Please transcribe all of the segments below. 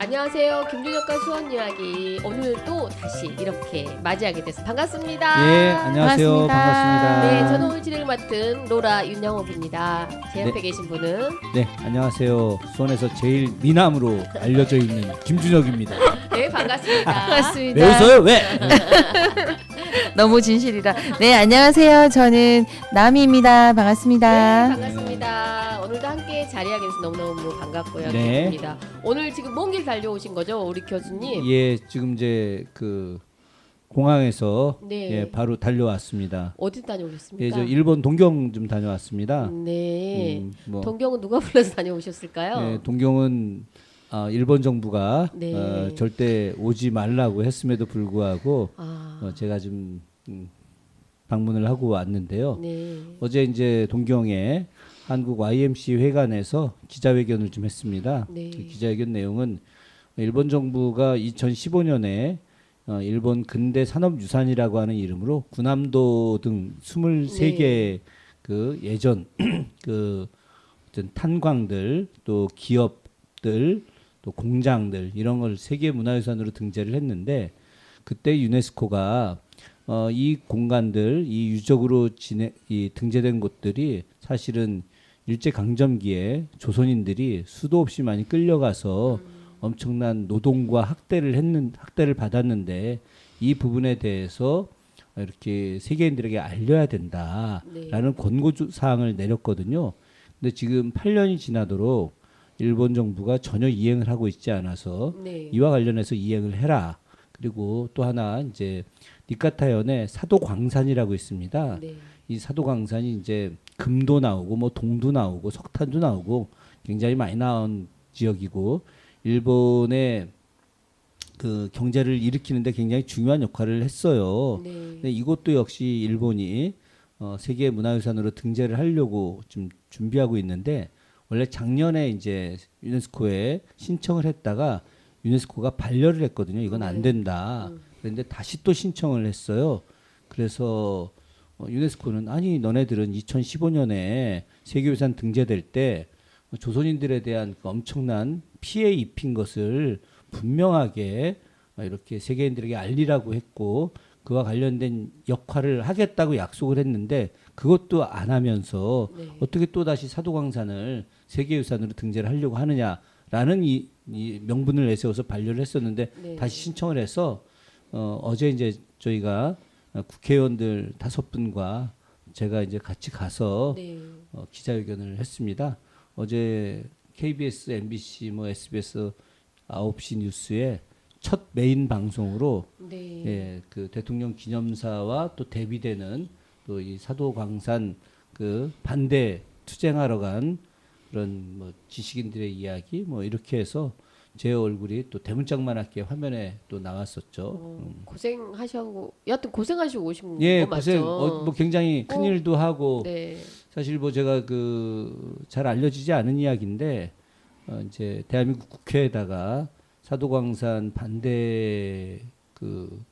안녕하세요. 김준혁과 수원 이야기. 오늘 또 다시 이렇게 맞이하게 돼서 반갑습니다. 예, 안녕하세요. 반갑습니다. 네, 저는 오늘 진행을 맡은 로라 윤영옥입니다. 제 옆에 계신 분은 네, 안녕하세요. 수원에서 제일 미남으로 알려져 있는 김준혁입니다. 네, 반갑습니다. 반갑습니다. 왜 웃어요? 왜? 너무 진실이다. 네, 안녕하세요. 저는 나미입니다. 반갑습니다. 네, 반갑습니다. 오늘도 함께 자리하게 돼서 너무너무 반갑고요. 네. 기쁩니다. 오늘 지금 먼 길 달려오신 거죠, 우리 교수님? 예, 지금 이제 그 공항에서 네. 예, 바로 달려왔습니다. 어디 다녀오셨습니까? 예, 저 일본 동경 좀 다녀왔습니다. 네. 뭐, 동경은 누가 불러서 다녀오셨을까요? 예, 동경은 일본 정부가 네. 절대 오지 말라고 했음에도 불구하고 제가 좀 방문을 하고 왔는데요. 네. 어제 이제 동경에 한국 YMC 회관에서 기자회견을 좀 했습니다. 네. 그 기자회견 내용은 일본 정부가 2015년에 일본 근대 산업유산이라고 하는 이름으로 군함도 등 23개 그 예전 그 어떤 탄광들 또 기업들 또 공장들 이런 걸 세계 문화유산으로 등재를 했는데 그때 유네스코가 이 공간들 이 유적으로 이 등재된 곳들이 사실은 일제 강점기에 조선인들이 수도 없이 많이 끌려가서 엄청난 노동과 학대를 받았는데 이 부분에 대해서 이렇게 세계인들에게 알려야 된다라는 권고 사항을 내렸거든요. 근데 지금 8년이 지나도록 일본 정부가 전혀 이행을 하고 있지 않아서 이와 관련해서 이행을 해라. 그리고 또 하나 이제 니카타현에 사도광산이라고 있습니다. 네. 이 사도광산이 이제 금도 나오고 뭐 동도 나오고 석탄도 나오고 굉장히 많이 나온 지역이고 일본의 그 경제를 일으키는데 굉장히 중요한 역할을 했어요. 네. 근데 이것도 역시 일본이 세계 문화유산으로 등재를 하려고 좀 준비하고 있는데 원래 작년에 이제 유네스코에 신청을 했다가 유네스코가 반려를 했거든요. 이건 안 된다. 그런데 다시 또 신청을 했어요. 그래서 유네스코는 아니 너네들은 2015년에 세계유산 등재될 때 조선인들에 대한 그 엄청난 피해 입힌 것을 분명하게 이렇게 세계인들에게 알리라고 했고 그와 관련된 역할을 하겠다고 약속을 했는데 그것도 안 하면서 어떻게 또 다시 사도광산을 세계유산으로 등재를 하려고 하느냐라는 이 명분을 내세워서 반려를 했었는데 다시 신청을 해서 어제 이제 저희가 국회의원들 5분과 제가 이제 같이 가서 기자회견을 했습니다. 어제 KBS, MBC, 뭐 SBS 9시 뉴스에 첫 메인 방송으로 예, 그 대통령 기념사와 또 대비되는 또 이 사도광산 그 반대 투쟁하러 간 그런 뭐 지식인들의 이야기 뭐 이렇게 해서 제 얼굴이 또 대문짝만하게 화면에 또 나왔었죠. 고생하시고 여하튼 고생하시고 오신 예, 거 맞죠? 뭐 굉장히 큰 일도 하고 네. 사실 뭐 제가 그 잘 알려지지 않은 이야기인데 이제 대한민국 국회에다가 사도광산 반대 그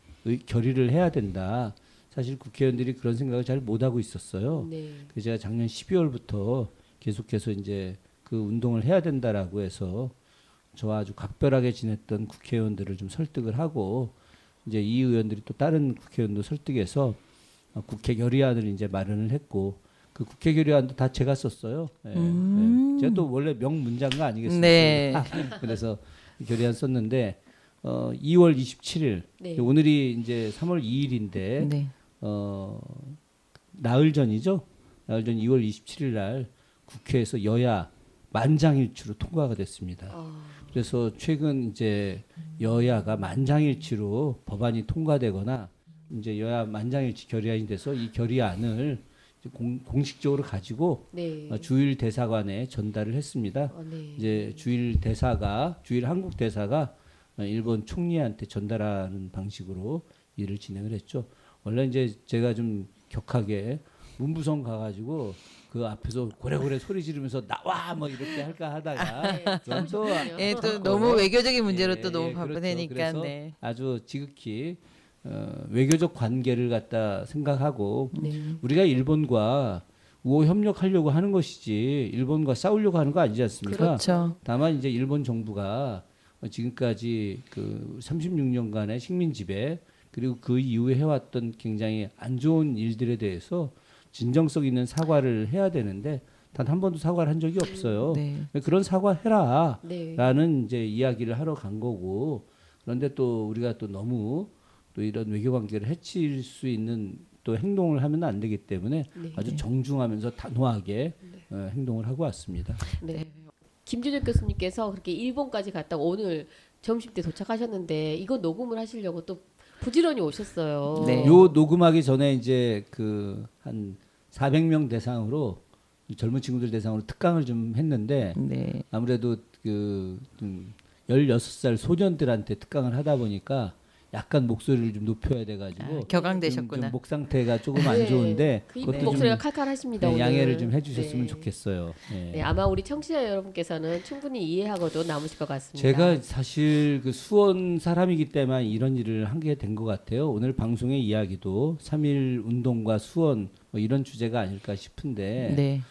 결의를 해야 된다. 사실 국회의원들이 그런 생각을 잘 못하고 있었어요. 그래서 제가 작년 12월부터 계속해서 이제 그 운동을 해야 된다라고 해서 저와 아주 각별하게 지냈던 국회의원들을 좀 설득을 하고 이제 이 의원들이 또 다른 국회의원도 설득해서 국회 결의안을 이제 마련을 했고 그 국회 결의안도 다 제가 썼어요. 예, 예. 제가 또 원래 명문장가 아니겠습니까? 네. 그래서 결의안 썼는데 2월 27일 오늘이 이제 3월 2일인데 네. 나흘 전이죠. 나흘 전 2월 27일 날 국회에서 여야 만장일치로 통과가 됐습니다. 그래서 최근 이제 여야가 만장일치로 법안이 통과되거나 이제 여야 만장일치 결의안이 돼서 이 결의안을 공식적으로 가지고 주일 대사관에 전달을 했습니다. 이제 주일 한국 대사가 일본 총리한테 전달하는 방식으로 일을 진행을 했죠. 원래 이제 제가 좀 격하게 문부성 가가지고 그 앞에서 고래고래 소리 지르면서 나와 뭐 이렇게 할까 하다가 또 너무 외교적인 문제로 또 너무 그렇죠. 바쁘니까 그래서 아주 지극히 외교적 관계를 갖다 생각하고 우리가 일본과 우호 협력하려고 하는 것이지 일본과 싸우려고 하는 거 아니지 않습니까? 그렇죠. 다만 이제 일본 정부가 지금까지 그 36년간의 식민 지배 그리고 그 이후에 해왔던 굉장히 안 좋은 일들에 대해서 진정성 있는 사과를 해야 되는데 단 한 번도 사과를 한 적이 없어요. 네. 그런 사과해라. 네. 라는 이제 이야기를 하러 간 거고 그런데 또 우리가 또 너무 또 이런 외교 관계를 해칠 수 있는 또 행동을 하면 안 되기 때문에 네. 아주 정중하면서 단호하게 행동을 하고 왔습니다. 네. 김준혁 교수님께서 그렇게 일본까지 갔다가 오늘 점심 때 도착하셨는데 이거 녹음을 하시려고 또 부지런히 오셨어요. 네. 요 녹음하기 전에 이제 그 한 400명 대상으로 젊은 친구들 대상으로 특강을 좀 했는데 네. 아무래도 좀 16살 소년들한테 특강을 하다 보니까 약간 목소리를 좀 높여야 돼가지고 격앙되셨구나. 좀 목 상태가 조금 안 네. 좋은데 그 그것도 목소리가 좀 칼칼하십니다. 네, 오늘. 양해를 좀 해주셨으면 네. 좋겠어요. 네. 네, 아마 우리 청취자 여러분께서는 충분히 이해하고도 남으실 것 같습니다. 제가 사실 그 수원 사람이기 때문에 이런 일을 하게 된 것 같아요. 오늘 방송의 이야기도 3.1 운동과 수원 뭐 이런 주제가 아닐까 싶은데 네.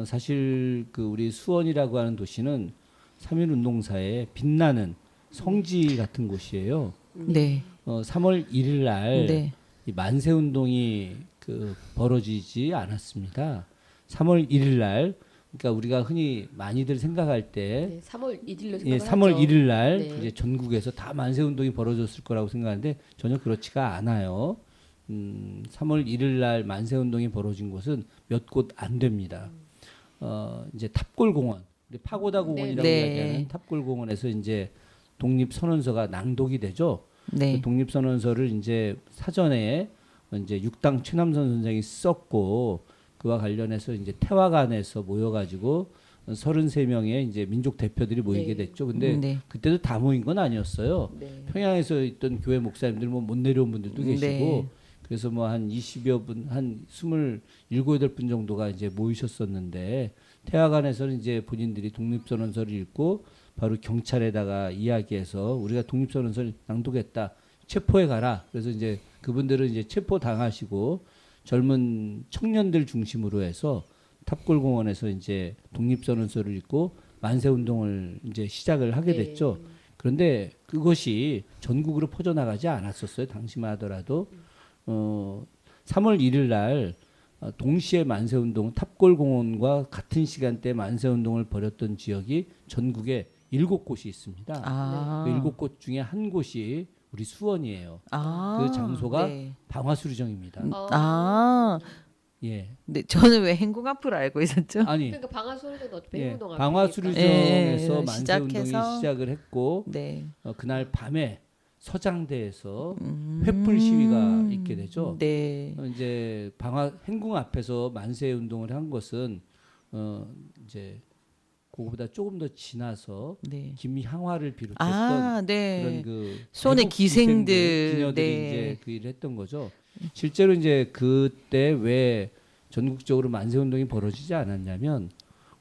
사실 그 우리 수원이라고 하는 도시는 3.1 운동사의 빛나는 성지 같은 곳이에요. 네. 3월 1일 날 네. 이 만세 운동이 그 벌어지지 않았습니다. 3월 1일 날 그러니까 우리가 흔히 많이들 생각할 때 네, 3월 1일로 예, 생각을 3월 하죠. 1일 날 네. 이제 전국에서 다 만세 운동이 벌어졌을 거라고 생각하는데 전혀 그렇지가 않아요. 3월 1일 날 만세 운동이 벌어진 곳은 몇 곳 안 됩니다. 이제 탑골공원, 파고다 공원이라고 네. 이야기하는 탑골공원에서 이제 독립선언서가 낭독이 되죠. 네. 그 독립선언서를 이제 사전에 이제 육당 최남선 선생이 썼고 그와 관련해서 이제 태화관에서 모여가지고 33명의 이제 민족 대표들이 모이게 네. 됐죠. 근데 네. 그때도 다 모인 건 아니었어요. 네. 평양에서 있던 교회 목사님들 뭐 못 내려온 분들도 계시고 네. 그래서 뭐 한 20여 분, 한 27, 8분 정도가 이제 모이셨었는데 태화관에서는 이제 본인들이 독립선언서를 읽고 바로 경찰에다가 이야기해서 우리가 독립선언서를 낭독했다. 체포해 가라. 그래서 이제 그분들은 이제 체포 당하시고 젊은 청년들 중심으로 해서 탑골공원에서 이제 독립선언서를 읽고 만세 운동을 이제 시작을 하게 네. 됐죠. 그런데 그것이 전국으로 퍼져나가지 않았었어요. 당시만 하더라도 3월 1일 날 동시에 만세운동 탑골공원과 같은 시간대 만세운동을 벌였던 지역이 전국에 7곳이 있습니다. 아. 그 7곳 중에 한 곳이 우리 수원이에요. 아. 그 장소가 네. 방화수리정입니다. 아. 예. 네, 저는 왜 행궁 앞으로 알고 있었죠? 아니 그러니까 방화수리도 어차피 예, 행운동 방화수리정에서 예, 만세운동이 시작해서. 시작을 했고 네. 그날 밤에 서장대에서 횃불 시위가 있게 되죠. 네. 이제 행궁 앞에서 만세 운동을 한 것은 이제 그거보다 조금 더 지나서 네. 김향화를 비롯했던 아, 네. 그런 그 수원의 애국 기생들. 기녀들이 네. 이제 그 일을 했던 거죠. 실제로 이제 그때 왜 전국적으로 만세 운동이 벌어지지 않았냐면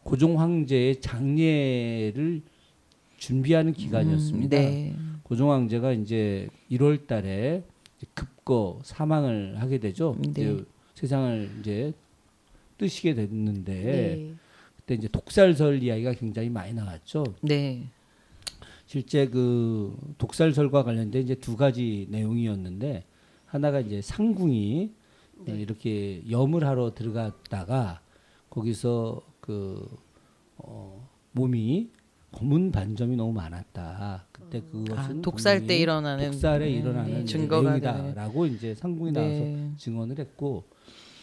고종 황제의 장례를 준비하는 기간이었습니다. 네. 고종 황제가 이제 1월 달에 급거 사망을 하게 되죠. 네. 이제 세상을 이제 뜨시게 됐는데 네. 그때 이제 독살설 이야기가 굉장히 많이 나왔죠. 네. 실제 그 독살설과 관련된 이제 두 가지 내용이었는데 하나가 이제 상궁이 네. 이렇게 염을 하러 들어갔다가 거기서 그 몸이 검은 반점이 너무 많았다. 그때 그것은 독살 때 분명히 일어나는 독살에 일어나는 네. 증거가 내용이다라고 이제 상궁이 나와서 네. 증언을 했고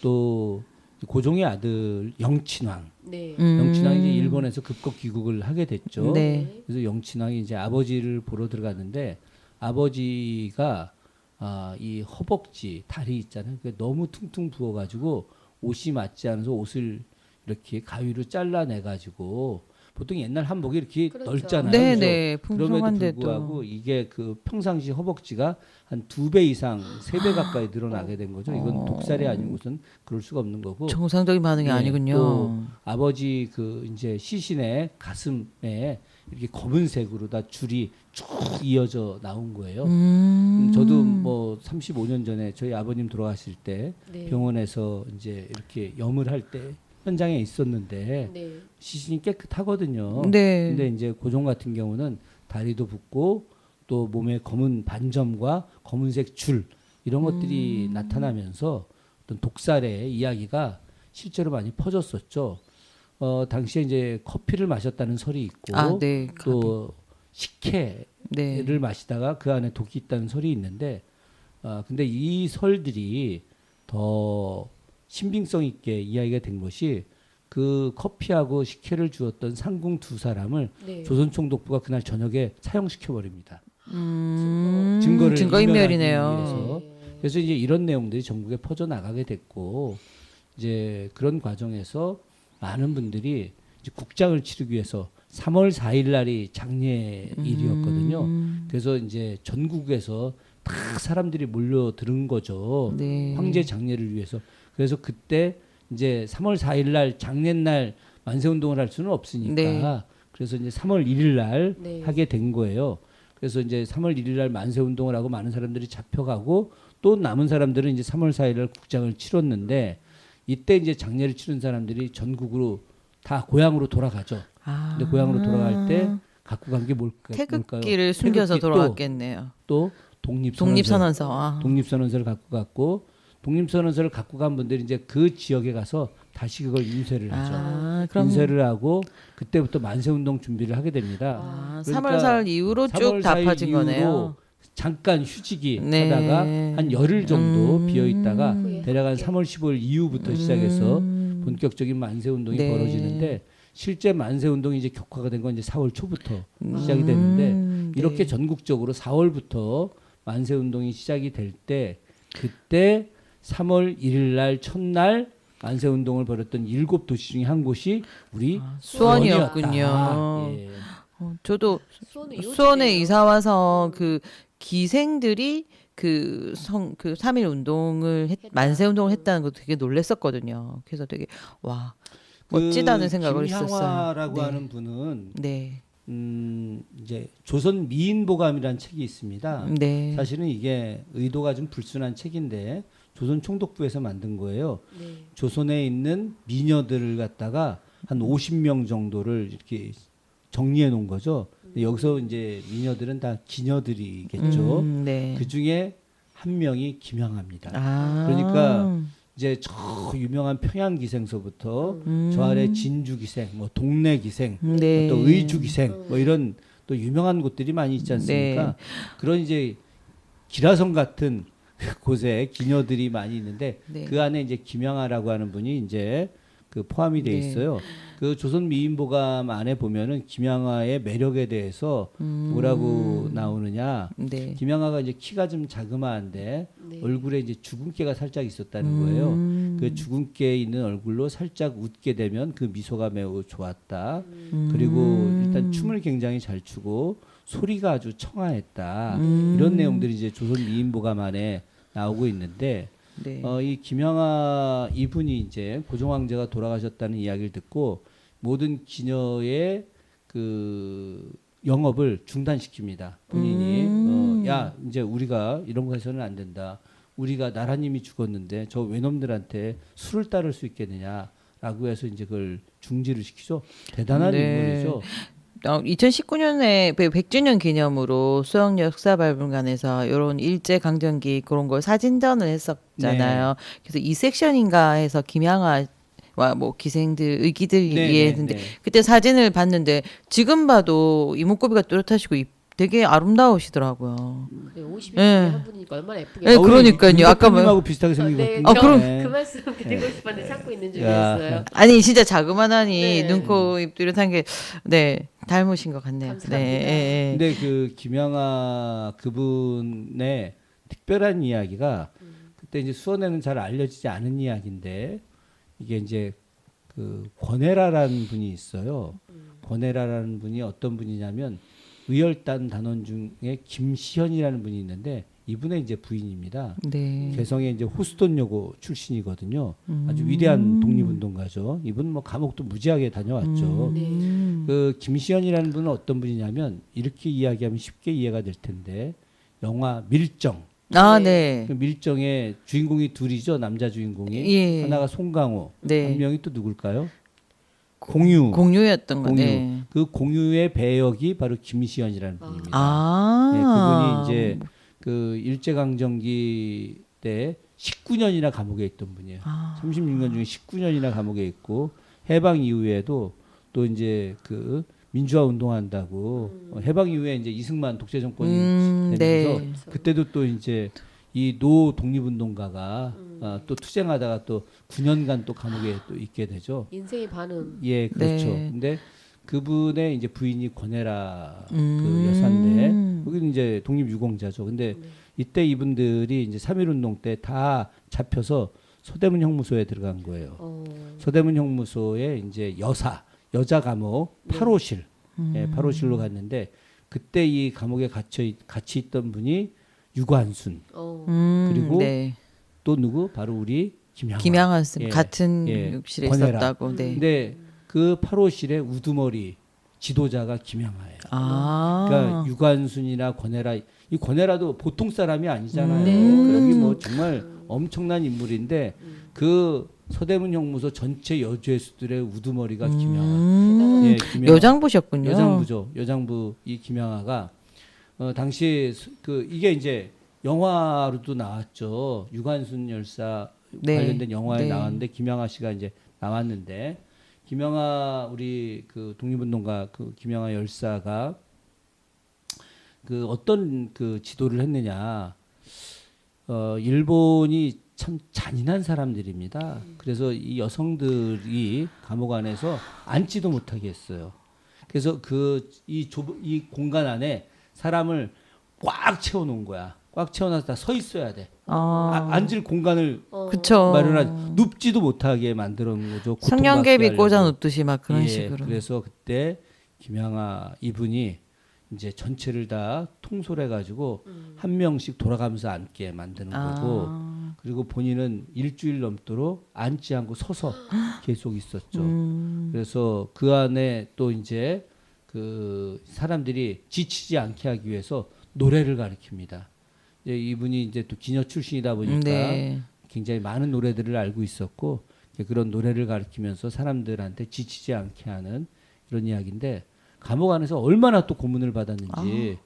또 고종의 아들 영친왕, 네. 영친왕이 이제 일본에서 급거 귀국을 하게 됐죠. 네. 그래서 영친왕이 이제 아버지를 보러 들어갔는데 아버지가 이 허벅지 다리 있잖아요. 그게 너무 퉁퉁 부어가지고 옷이 맞지 않아서 옷을 이렇게 가위로 잘라내가지고 보통 옛날 한복이 이렇게 그렇죠. 넓잖아요. 네, 그죠? 네. 그럼에도 풍성한데도. 불구하고 이게 그 평상시 허벅지가 한 2배 이상, 3배 가까이 늘어나게 된 거죠. 이건 독살이 아니고선 그럴 수가 없는 거고. 정상적인 반응이 네, 아니군요. 또 아버지 그 이제 시신의 가슴에 이렇게 검은색으로 다 줄이 쭉 이어져 나온 거예요. 저도 뭐 35년 전에 저희 아버님 돌아가실 때 네. 병원에서 이제 이렇게 염을 할 때 현장에 있었는데 네. 시신이 깨끗하거든요. 네. 근데 이제 고종 같은 경우는 다리도 붓고 또 몸에 검은 반점과 검은색 줄 이런 것들이 나타나면서 어떤 독살의 이야기가 실제로 많이 퍼졌었죠. 당시에 이제 커피를 마셨다는 설이 있고 네. 또 식혜를 네. 마시다가 그 안에 독이 있다는 설이 있는데 근데 이 설들이 더 신빙성 있게 이야기가 된 것이 그 커피하고 식혜를 주었던 상궁 두 사람을 네. 조선총독부가 그날 저녁에 사형시켜 버립니다. 증거를 증거인멸이네요. 인멸하기 위해서. 그래서 이제 이런 내용들이 전국에 퍼져 나가게 됐고 이제 그런 과정에서 많은 분들이 이제 국장을 치르기 위해서 3월 4일 날이 장례일이었거든요. 그래서 이제 전국에서 다 사람들이 몰려드는 거죠. 네. 황제 장례를 위해서. 그래서 그때 이제 3월 4일 날 장례날 만세운동을 할 수는 없으니까 네. 그래서 이제 3월 1일 날 네. 하게 된 거예요. 그래서 이제 3월 1일 날 만세운동을 하고 많은 사람들이 잡혀가고 또 남은 사람들은 이제 3월 4일 날 국장을 치렀는데 이때 이제 장례를 치른 사람들이 전국으로 다 고향으로 돌아가죠. 근데 고향으로 돌아갈 때 갖고 간 게 뭘까요? 태극기를 숨겨서 태극기, 돌아갔겠네요. 또 독립선언서. 독립선언서. 독립선언서를 갖고 갔고 독립선언서를 갖고 간 분들이 이제 그 지역에 가서 다시 그걸 인쇄를 하죠. 그럼 인쇄를 하고 그때부터 만세운동 준비를 하게 됩니다. 3월 4일 이후로 쭉 3월 다 4일 퍼진 이후로 거네요. 잠깐 휴지기 네. 하다가 한 열흘 정도 비어 있다가 음. 대략 한 3월 15일 이후부터 시작해서 본격적인 만세운동이 네. 벌어지는데 실제 만세운동이 이제 격화가 된 건 이제 4월 초부터 시작이 되는데 이렇게 네. 전국적으로 4월부터 만세운동이 시작이 될 때 그때 3월 1일 날 첫날 만세운동을 벌였던 7도시 중에 한 곳이 우리 수원이었군요. 수원이었다. 예. 저도 수원은 수원에 이호지네요. 이사 와서 그 기생들이 그 3일 운동을 만세 운동을 했다는 거 되게 놀랬었거든요. 그래서 되게 와 멋지다는 생각을 했었어요. 김향화라고 네. 하는 분은 네. 이제 조선 미인보감이라는 책이 있습니다. 네. 사실은 이게 의도가 좀 불순한 책인데 조선 총독부에서 만든 거예요. 네. 조선에 있는 미녀들을 갖다가 한 50명 정도를 이렇게 정리해 놓은 거죠. 근데 여기서 이제 미녀들은 다 기녀들이겠죠. 네. 그 중에 한 명이 김향화입니다. 그러니까 이제 저 유명한 평양기생서부터 저 아래 진주기생, 뭐 동래기생, 네. 또 의주기생, 뭐 이런 또 유명한 곳들이 많이 있지 않습니까? 네. 그런 이제 기라성 같은 곳에 기녀들이 많이 있는데 네. 그 안에 이제 김양아라고 하는 분이 이제 그 포함이 돼 네. 있어요. 그 조선 미인보감 안에 보면은 김양아의 매력에 대해서 뭐라고 나오느냐? 네. 김양아가 이제 키가 좀 자그마한데 네. 얼굴에 이제 주근깨가 살짝 있었다는 거예요. 그 주근깨 있는 얼굴로 살짝 웃게 되면 그 미소가 매우 좋았다. 그리고 일단 춤을 굉장히 잘 추고 소리가 아주 청아했다. 이런 내용들이 이제 조선 미인보감 안에 나오고 있는데 네. 이 김양아 이분이 이제 고종 황제가 돌아가셨다는 이야기를 듣고 모든 기녀의 그 영업을 중단시킵니다. 본인이 야 이제 우리가 이런 거 해서는 안 된다. 우리가 나라님이 죽었는데 저 외놈들한테 술을 따를 수 있겠느냐라고 해서 이제 그걸 중지를 시키죠. 대단한 네. 인물이죠. 2019년에 100주년 기념으로 수영 역사박물관에서 이런 일제 강점기 그런 걸 사진전을 했었잖아요. 그래서 이 섹션인가 해서 김양아와 뭐 기생들 의기들 네, 위했는데 네. 그때 사진을 봤는데 지금 봐도 이목구비가 뚜렷하시고 되게 아름다우시더라고요. 네, 50일 네. 한 분이니까 얼마나 예쁘게. 네, 그러니까요. 아까 뭐- 하고 비슷하게 생긴 것 네, 같은데. 그럼- 네. 그 말씀 드리고 싶었는데 찾고 있는 야. 중이었어요. 아니 진짜 자그마하니 네. 눈, 코, 입 뚜렷한 게 네 닮으신 것 같네요. 감사합니다. 네, 예, 예. 근데 그 김양아 그분의 특별한 이야기가 그때 이제 수원에는 잘 알려지지 않은 이야기인데 이게 이제 그 권혜라라는 분이 있어요. 권혜라라는 분이 어떤 분이냐면 의열단 단원 중에 김시현이라는 분이 있는데 이분의 이제 부인입니다. 네. 개성의 이제 호스톤여고 출신이거든요. 아주 위대한 독립운동가죠. 이분 뭐 감옥도 무지하게 다녀왔죠. 네. 그 김시현이라는 분은 어떤 분이냐면 이렇게 이야기하면 쉽게 이해가 될 텐데 영화 밀정. 아, 네. 네. 그 밀정의 주인공이 둘이죠. 남자 주인공이. 예. 하나가 송강호. 네. 한 명이 또 누굴까요? 공유. 공유였던 거. 공유. 네. 그 공유의 배역이 바로 김시현이라는 분입니다. 아. 예, 그분이 이제 그 일제강점기 때 19년이나 감옥에 있던 분이에요. 36년 중에 19년이나 감옥에 있고 해방 이후에도 또 이제 그 민주화 운동한다고 해방 이후에 이제 이승만 독재 정권이 되면서 네. 그때도 또 이제 이 노 독립운동가가 또 투쟁하다가 또 9년간 또 감옥에 또 있게 되죠. 인생의 반은 예, 그렇죠. 네. 근데 그분의 이제 부인이 권혜라 그 여사인데 거기는 이제 독립유공자죠. 근데 이때 이분들이 이제 3.1운동 때 다 잡혀서 서대문 형무소에 들어간 거예요. 서대문 형무소에 이제 여자 감옥 8호실, 예, 8호실로 갔는데 그때 이 감옥에 같이 있던 분이 유관순 그리고 네. 또 누구? 바로 우리 김양화. 김양환 쌤 예, 같은 예, 욕실에 권혜라. 있었다고. 네. 근데 그 8호실의 우두머리 지도자가 김양화예요. 아. 그러니까 유관순이나 권혜라, 이 권혜라도 보통 사람이 아니잖아요. 네, 여기 뭐 정말 엄청난 인물인데 그 서대문 형무소 전체 여죄수들의 우두머리가 김양화. 예, 김양화. 여장부셨군요. 여장부죠. 여장부 이 김양화가 당시 그 이게 이제 영화로도 나왔죠. 유관순 열사 네. 관련된 영화에 네. 나왔는데 김양화 씨가 이제 나왔는데 김양화 우리 그 독립운동가 그 김양화 열사가 그 어떤 그 지도를 했느냐. 일본이 참 잔인한 사람들입니다. 그래서 이 여성들이 감옥 안에서 앉지도 못하게 했어요. 그래서 이 공간 안에 사람을 꽉 채워놓은 거야. 꽉 채워놔서 다 서 있어야 돼. 앉을 공간을 그쵸. 마련하지. 눕지도 못하게 만들어 놓은 거죠. 성냥개비 고통받게 꽂아 하려고. 놓듯이 막 그런 예, 식으로. 그래서 그때 김양화 이분이 이제 전체를 다 통솔해 가지고 한 명씩 돌아가면서 앉게 만드는 거고 그리고 본인은 일주일 넘도록 앉지 않고 서서 계속 있었죠. 그래서 그 안에 또 이제 그 사람들이 지치지 않게 하기 위해서 노래를 가르칩니다. 이제 이분이 이제 또 기녀 출신이다 보니까 네. 굉장히 많은 노래들을 알고 있었고 그런 노래를 가르치면서 사람들한테 지치지 않게 하는 이런 이야기인데 감옥 안에서 얼마나 또 고문을 받았는지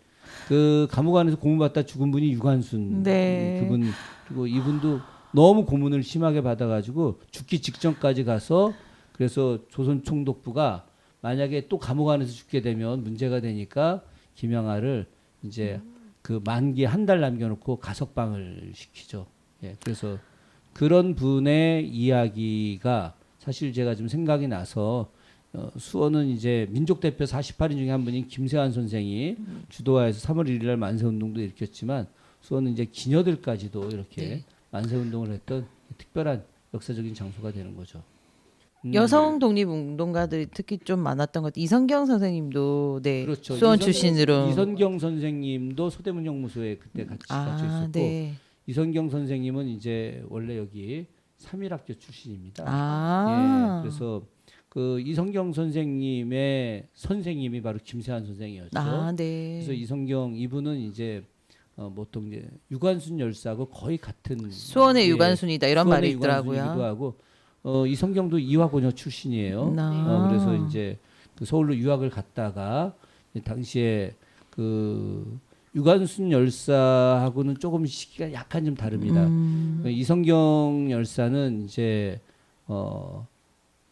그 감옥 안에서 고문받다 죽은 분이 유관순 네. 그분 그리고 이분도 너무 고문을 심하게 받아가지고 죽기 직전까지 가서 그래서 조선총독부가 만약에 또 감옥 안에서 죽게 되면 문제가 되니까 김양화를 이제 그 만기 한 달 남겨놓고 가석방을 시키죠. 예, 그래서 그런 분의 이야기가 사실 제가 좀 생각이 나서 수원은 이제 민족대표 48인 중에 한 분인 김세환 선생이 주도하여서 3월 1일 날 만세운동도 일으켰지만 수원은 이제 기녀들까지도 이렇게 만세운동을 했던 특별한 역사적인 장소가 되는 거죠. 여성 독립운동가들이 특히 좀 많았던 것. 이성경 선생님도 네. 그렇죠. 수원 출신으로. 이선경 선생님도 서대문 형무소에 그때 같이 있었고 네. 이선경 선생님은 이제 원래 여기 3.1학교 출신입니다. 아. 예, 그래서 그 이성경 선생님의 선생님이 바로 김세환 선생이었죠. 아, 네. 그래서 이성경 이분은 이제 보통 이제 유관순 열사하고 거의 같은 수원의 예, 유관순이다 이런 수원의 말이 있더라고요. 유관순이기도 하고 이성경도 이화고녀 출신이에요. 그래서 이제 그 서울로 유학을 갔다가 당시에 그 유관순 열사하고는 조금 시기가 약간 좀 다릅니다. 이성경 열사는 이제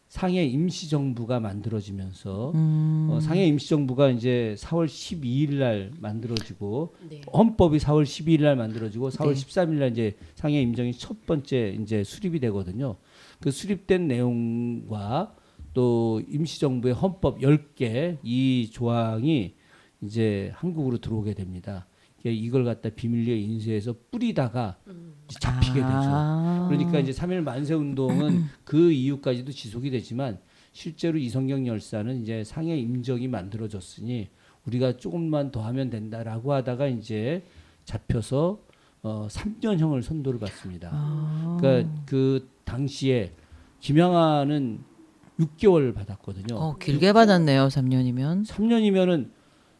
상해 임시정부가 만들어지면서 상해 임시정부가 이제 4월 12일 날 만들어지고 네. 헌법이 4월 12일 날 만들어지고 4월 네. 13일 날 이제 상해 임정이 첫 번째 이제 수립이 되거든요. 그 수립된 내용과 또 임시정부의 헌법 10개 이 조항이 이제 한국으로 들어오게 됩니다. 이걸 갖다 비밀리에 인쇄해서 뿌리다가 이제 잡히게 되죠. 그러니까 이제 3.1 만세운동은 그 이후까지도 지속이 되지만 실제로 이성경 열사는 이제 상해 임정이 만들어졌으니 우리가 조금만 더 하면 된다라고 하다가 이제 잡혀서 3년형을 선고를 받습니다. 그러니까 그 당시에 김양화는 6개월 받았거든요. 길게 받았네요. 3년이면. 3년이면은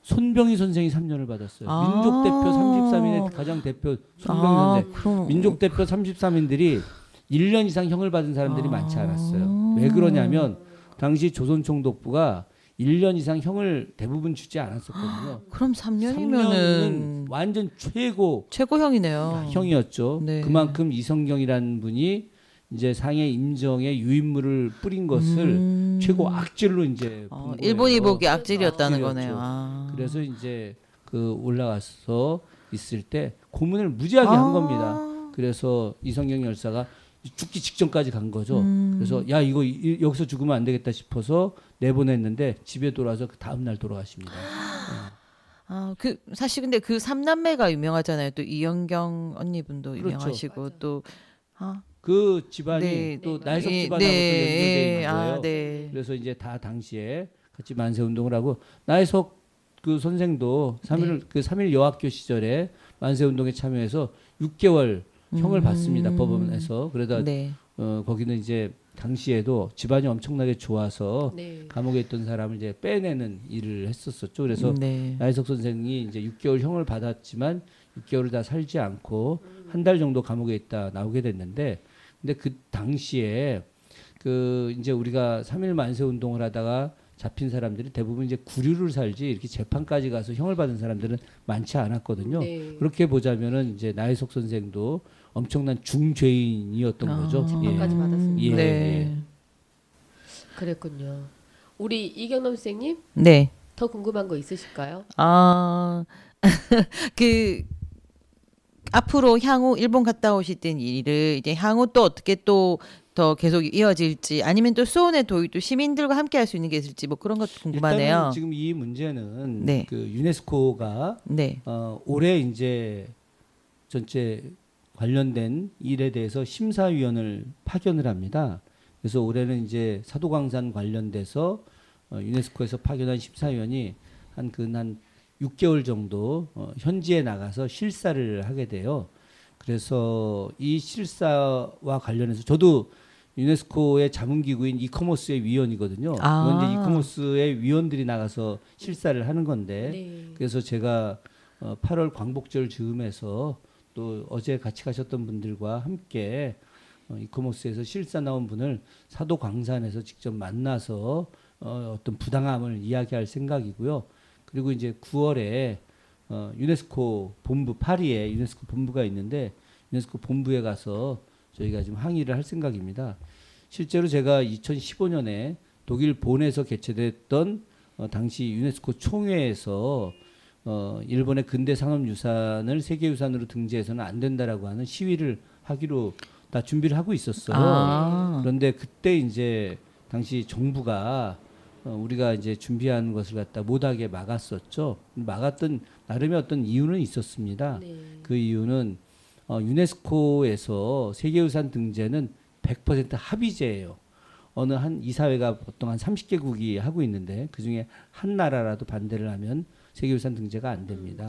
손병희 선생이 3년을 받았어요. 민족대표 33인의 가장 대표 손병희 선생. 그럼 민족대표 33인들이 1년 이상 형을 받은 사람들이 많지 않았어요. 왜 그러냐면 당시 조선총독부가 1년 이상 형을 대부분 주지 않았었거든요. 그럼 3년이면은 완전 최고 최고형이네요. 형이었죠. 네. 그만큼 이성경이라는 분이 이제 상해 인정에 유인물을 뿌린 것을 최고 악질로 이제 본 거예요. 일본이 보기 악질이었다는 악질이었죠. 거네요. 아. 그래서 이제 그 올라가서 있을 때 고문을 무지하게 한 겁니다. 그래서 이성경 열사가 죽기 직전까지 간 거죠. 그래서 야 이거 여기서 죽으면 안 되겠다 싶어서 내보냈는데 집에 돌아와서 그 다음 날 돌아가십니다. 그 사실 근데 그 삼남매가 유명하잖아요. 또 이영경 언니분도 그렇죠. 유명하시고 또 그 집안이 네. 또 나혜석 네. 집안하고 또 연결돼 있는 거예요. 네. 그래서 이제 다 당시에 같이 만세 운동을 하고 나혜석 그 선생도 3일 여학교 시절에 만세 운동에 참여해서 6개월 형을 받습니다. 법원에서. 그러다 네. 거기는 이제 당시에도 집안이 엄청나게 좋아서 네. 감옥에 있던 사람을 이제 빼내는 일을 했었었죠. 그래서 네. 나혜석 선생이 이제 6개월 형을 받았지만 6개월을 다 살지 않고 한 달 정도 감옥에 있다 나오게 됐는데, 근데 그 당시에 그 이제 우리가 3.1 만세 운동을 하다가 잡힌 사람들이 대부분 이제 구류를 살지 이렇게 재판까지 가서 형을 받은 사람들은 많지 않았거든요. 네. 그렇게 보자면은 이제 나혜석 선생도 엄청난 중죄인이었던 거죠. 재판까지 받았습니다. 예. 네. 예. 그랬군요. 우리 이경남 선생님 네. 더 궁금한 거 있으실까요? 그 앞으로 향후 일본 갔다 오실 땐 일을 이제 향후 또 어떻게 또 더 계속 이어질지 아니면 또 수원의 도입도 시민들과 함께 할 수 있는 게 있을지 뭐 그런 것도 궁금하네요. 일단은 지금 이 문제는 네. 그 유네스코가 네. 올해 이제 전체 관련된 일에 대해서 심사위원을 파견을 합니다. 그래서 올해는 이제 사도광산 관련돼서 유네스코에서 파견한 심사위원이 한 6개월 정도 현지에 나가서 실사를 하게 돼요. 그래서 이 실사와 관련해서 저도 유네스코의 자문기구인 이커머스의 위원이거든요. 이건 이제 이커머스의 위원들이 나가서 실사를 하는 건데, 네. 그래서 제가 8월 광복절 즈음에서 또 어제 같이 가셨던 분들과 함께 이커머스에서 실사 나온 분을 사도 광산에서 직접 만나서 어떤 부당함을 이야기할 생각이고요. 그리고 이제 9월에 유네스코 본부 파리에 유네스코 본부가 있는데 유네스코 본부에 가서 저희가 지금 항의를 할 생각입니다. 실제로 제가 2015년에 독일 본에서 개최됐던 당시 유네스코 총회에서 일본의 근대 상업유산을 세계유산으로 등재해서는 안 된다라고 하는 시위를 하기로 다 준비를 하고 있었어요. 그런데 그때 이제 당시 정부가 우리가 이제 준비한 것을 갖다 못하게 막았었죠. 막았던 나름의 어떤 이유는 있었습니다. 네. 그 이유는 유네스코에서 세계유산 등재는 100% 합의제예요. 어느 한 이사회가 보통 한 30개국이 하고 있는데 그중에 한 나라라도 반대를 하면 세계유산 등재가 안 됩니다.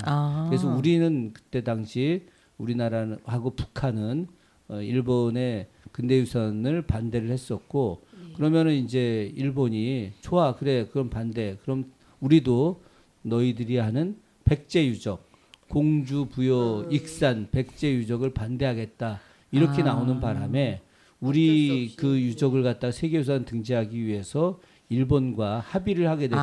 그래서 우리는 그때 당시 우리나라하고 북한은 일본의 근대유산을 반대를 했었고, 그러면은 이제 일본이 좋아 그래 그럼 반대 그럼 우리도 너희들이 하는 백제유적 공주 부여 익산 백제유적을 반대하겠다 이렇게 나오는 바람에 우리 그 유적을 갖다 세계유산 등재하기 위해서 일본과 합의를 하게 됐고,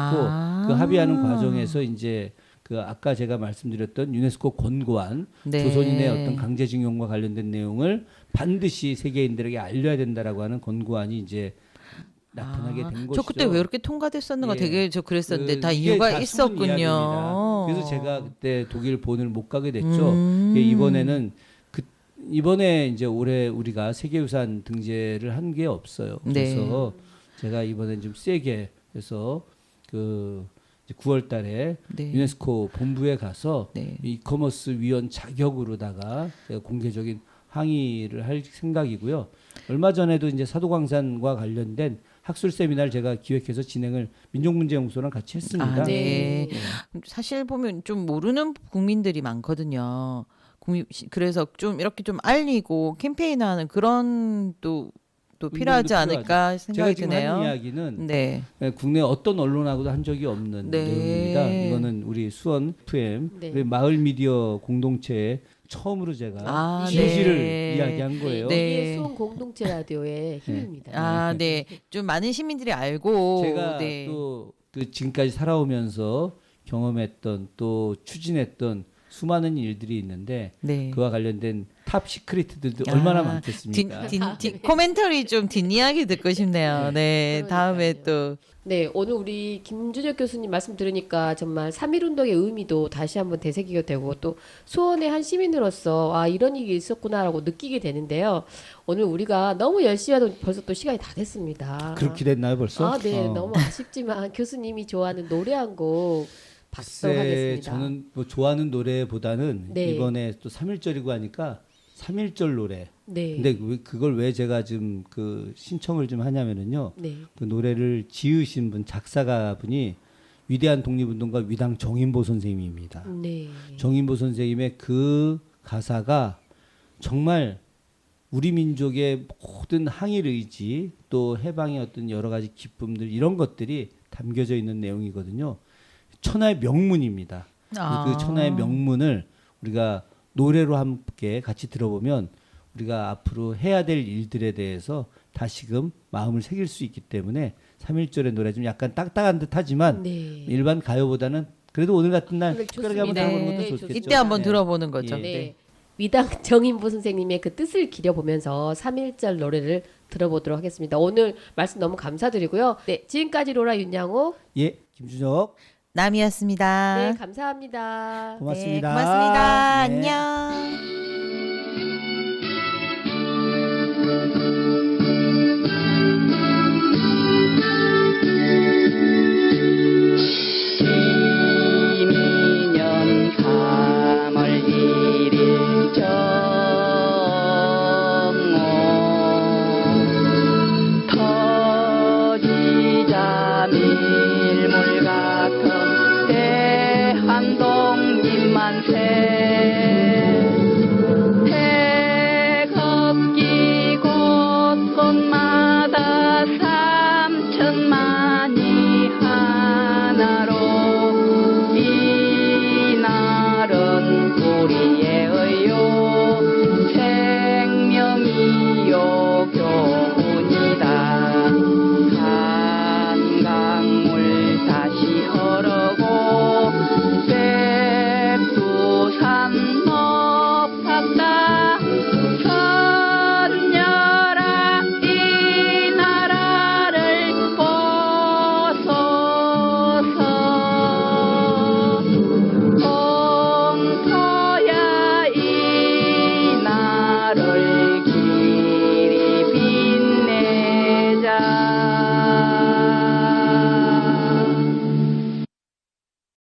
그 합의하는 과정에서 이제 그 아까 제가 말씀드렸던 유네스코 권고안 네. 조선인의 어떤 강제징용과 관련된 내용을 반드시 세계인들에게 알려야 된다라고 하는 권고안이 이제 나타나게 된 것이죠. 저 그때 왜 이렇게 통과됐었는가 예. 되게 저 그랬었는데 다 이게 이유가 다 숨은 있었군요. 이야기입니다. 그래서 제가 그때 독일 본을 못 가게 됐죠. 이번에는 이번에 이제 올해 우리가 세계유산 등재를 한 게 없어요. 그래서 제가 이번엔 좀 세게 해서 그 9월달에 네. 유네스코 본부에 가서 네. 이커머스 위원 자격으로다가 제가 공개적인 항의를 할 생각이고요. 얼마 전에도 이제 사도광산과 관련된 학술 세미나를 제가 기획해서 진행을 민족문제연구소랑 같이 했습니다. 네. 네. 사실 보면 좀 모르는 국민들이 많거든요. 그래서 좀 이렇게 좀 알리고 캠페인하는 그런 또 필요하지 않을까 제가 생각이 지금 드네요. 하는 이야기는 네. 국내 어떤 언론하고도 한 적이 없는 네. 내용입니다. 이거는 우리 수원 FM 네. 우리 마을 미디어 공동체에 처음으로 제가 네. 진실을 이야기한 거예요. 네. 이게 수원 공동체 라디오의 힘입니다. 네. 좀 많은 시민들이 알고 제가 네. 또 그 지금까지 살아오면서 경험했던 또 추진했던 수많은 일들이 있는데 네. 그와 관련된 탑 시크릿들도 아, 얼마나 많겠습니까? 코멘터리 좀 뒷이야기 듣고 싶네요. 네, 다음에 또 네, 오늘 우리 김준혁 교수님 말씀 들으니까 정말 3.1운동의 의미도 다시 한번 되새기게 되고 또 수원의 한 시민으로서 아, 이런 일이 있었구나라고 느끼게 되는데요. 오늘 우리가 너무 열심히 하던 벌써 또 시간이 다 됐습니다. 그렇게 됐나요 벌써? 아, 네, 너무 아쉽지만 교수님이 좋아하는 노래 한 곡 글쎄, 박성하겠습니다. 저는 뭐 좋아하는 노래보다는 네. 이번에 또 3.1절이고 하니까 3.1절 노래. 네. 근데 그걸 왜 제가 지금 그 신청을 좀 하냐면은요. 네. 그 노래를 지으신 분, 작사가 분이 위대한 독립운동가 위당 정인보 선생님입니다. 네. 정인보 선생님의 그 가사가 정말 우리 민족의 모든 항일 의지 또 해방의 어떤 여러 가지 기쁨들 이런 것들이 담겨져 있는 내용이거든요. 천하의 명문입니다. 그 천하의 명문을 우리가 노래로 함께 같이 들어보면 우리가 앞으로 해야 될 일들에 대해서 다시금 마음을 새길 수 있기 때문에 3.1절의 노래 좀 약간 딱딱한 듯 하지만 네. 일반 가요보다는 그래도 오늘 같은 날 네, 특별하게 한번 좋습니다. 들어보는 네, 것도 네, 좋겠죠. 이때 한번 네. 들어보는 거죠. 예. 네. 위당 정인보 선생님의 그 뜻을 기려보면서 3.1절 노래를 들어보도록 하겠습니다. 오늘 말씀 너무 감사드리고요. 네, 지금까지 로라 윤양호. 예, 김준혁 남이었습니다. 네, 감사합니다. 고맙습니다. 네, 고맙습니다. 네. 안녕.